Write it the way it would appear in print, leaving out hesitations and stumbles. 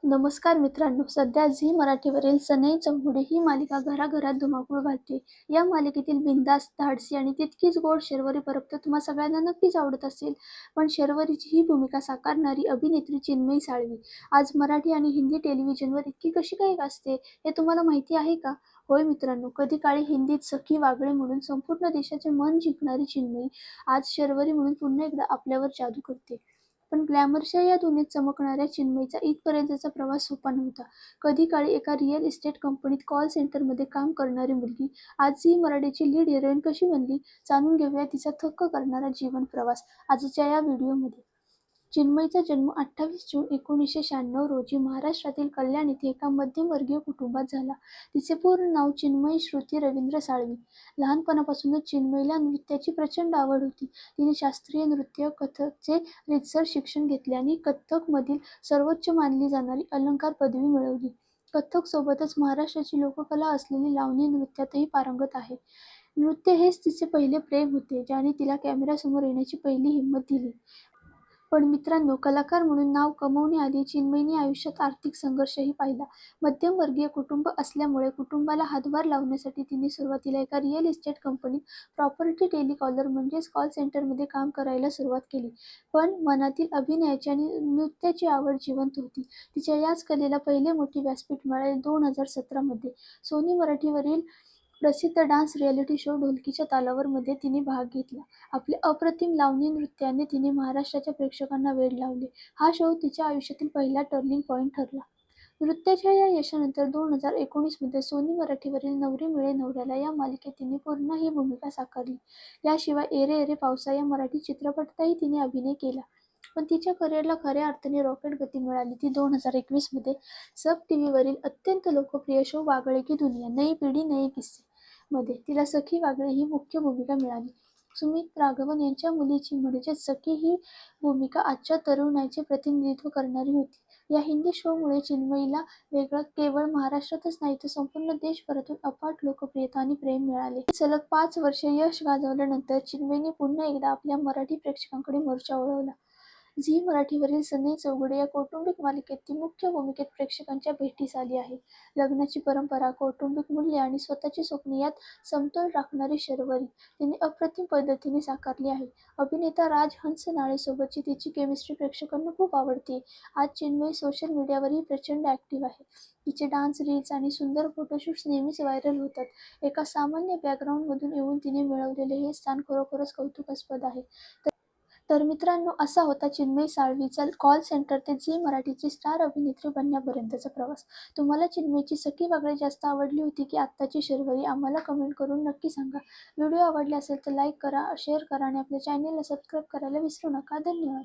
नमस्कार मित्रांनो, सध्या झी मराठीवरील सनई चौघडे ही मालिका घराघरात धुमाकूळ घालते. या मालिकेतील बिनधास्त, धाडसी आणि तितकीच गोड शर्वरी परब तर तुम्हा सगळ्यांना नक्कीच आवडत असेल. पण शर्वरीची ही भूमिका साकारणारी अभिनेत्री चिन्मयी साळवी आज मराठी आणि हिंदी टेलिव्हिजनवर इतकी कशी काय गाजते हे तुम्हाला माहिती आहे का? होय मित्रांनो, कधी काळी हिंदीत सखी वागळे म्हणून संपूर्ण देशाचे मन जिंकणारी चिन्मयी आज शर्वरी म्हणून पुन्हा एकदा आपल्यावर जादू करते. पण ग्लॅमरच्या या दुनियेत चमकणाऱ्या चिन्मयीचा इथपर्यंतचा प्रवास सोपा नव्हता. कधी काळी एका रिअल इस्टेट कंपनीत कॉल सेंटरमध्ये काम करणारी मुलगी आज झी मराठीची लीड हिरोईन कशी बनली? जाणून घेऊया तिचा थक्क करणारा जीवन प्रवास आजच्या या व्हिडिओमध्ये. चिन्मयीचा जन्म 28 जून 1996 रोजी महाराष्ट्रातील कल्याण येथे एका मध्यमवर्गीय कुटुंबात झाला. तिचे पूर्ण नाव चिन्मयी श्रुती रवींद्र साळवी. लहानपणापासूनच चिन्मयीला नृत्याची प्रचंड आवड होती. तिने शास्त्रीय नृत्य, कथकचे रीतसर शिक्षण घेतले आणि कथ्थकमधील सर्वोच्च मानली जाणारी अलंकार पदवी मिळवली. कथ्थकसोबतच महाराष्ट्राची लोककला असलेली लावणी नृत्यातही पारंगत आहे. नृत्य हेच तिचे पहिले प्रेम होते, ज्याने तिला कॅमेऱ्यासमोर येण्याची पहिली हिंमत दिली. पण मित्रांनो, कलाकार म्हणून नाव कमावण्याआधी चिन्मयीने आयुष्यात आर्थिक संघर्षही पाहिला. मध्यमवर्गीय कुटुंब असल्यामुळे कुटुंबाला हातभार लावण्यासाठी तिने सुरुवातीला एका रिअल इस्टेट कंपनीत प्रॉपर्टी टेलिकॉलर म्हणजेच कॉल सेंटरमध्ये काम करायला सुरुवात केली. पण मनातील अभिनयाची आणि नृत्याची आवड जिवंत होती. तिच्या याच कलेला पहिले मोठे व्यासपीठ मिळाले 2017 मध्ये. सोनी मराठीवरील प्रसिद्ध डान्स रिॲलिटी शो ढोलकीच्या तालावर मध्ये तिने भाग घेतला. आपल्या अप्रतिम लावणी नृत्याने तिने महाराष्ट्राच्या प्रेक्षकांना वेड लावले. हा शो तिच्या आयुष्यातील पहिला टर्निंग पॉइंट ठरला. नृत्याच्या या यशानंतर 2019 मध्ये सोनी मराठीवरील नवरी मिळे नवऱ्याला या मालिकेत तिने पुन्हा ही भूमिका साकारली. याशिवाय एरे एरे पावसा या मराठी चित्रपटातही तिने अभिनय केला. पण तिच्या करिअरला खऱ्या अर्थाने रॉकेट गती मिळाली ती 2021 मध्ये सब टीव्हीवरील अत्यंत लोकप्रिय शो वागळे की दुनिया नई पिढी नये किस्से मध्ये तिला सखी वागळे ही मुख्य भूमिका मिळाली. सुमित राघवन यांच्या मुलीची म्हणजेच सखी ही भूमिका आजच्या तरुणाईचे प्रतिनिधित्व करणारी होती. या हिंदी शोमुळे चिन्मयीला केवळ महाराष्ट्रातच नाही तर संपूर्ण देशभरातून अफाट लोकप्रियता आणि प्रेम मिळाले. सलग 5 वर्षे यश गाजवल्यानंतर चिन्मयीने पुन्हा एकदा आपल्या मराठी प्रेक्षकांकडे मोर्चा वळवला. झी मराठीवरील सनई चौघडे या कौटुंबिक मालिकेत ती मुख्य भूमिकेत प्रेक्षकांच्या भेटीस आली आहे. लग्नाची परंपरा, कौटुंबिक मूल्ये आणि स्वतःची स्वप्ने यात समतोल राखणारी शर्वरी तिने अप्रतिम पद्धतीने साकारली आहे. अभिनेता राज हंसनाळेसोबतची तिची केमिस्ट्री प्रेक्षकांना खूप आवडते. आज चिन्मयी सोशल मीडियावरही प्रचंड ॲक्टिव्ह आहे. तिचे डान्स रील्स आणि सुंदर फोटोशूट्स नेहमीच व्हायरल होतात. एका सामान्य बॅकग्राऊंडमधून येऊन तिने मिळवलेले हे स्थान खरोखरच कौतुकास्पद आहे. तर मित्रांनो, असा होता चिन्मयी साळवीचा कॉल सेंटर ते झी मराठीची स्टार अभिनेत्री बनण्यापर्यंतचा प्रवास. तुम्हाला चिन्मयीची सखी वागळे जास्त आवडली होती की आत्ताची शर्वरी? आम्हाला कमेंट करून नक्की सांगा. व्हिडिओ आवडला असेल तर लाईक करा, शेअर करा आणि आपल्या चॅनेलला सबस्क्राईब करायला विसरू नका. धन्यवाद.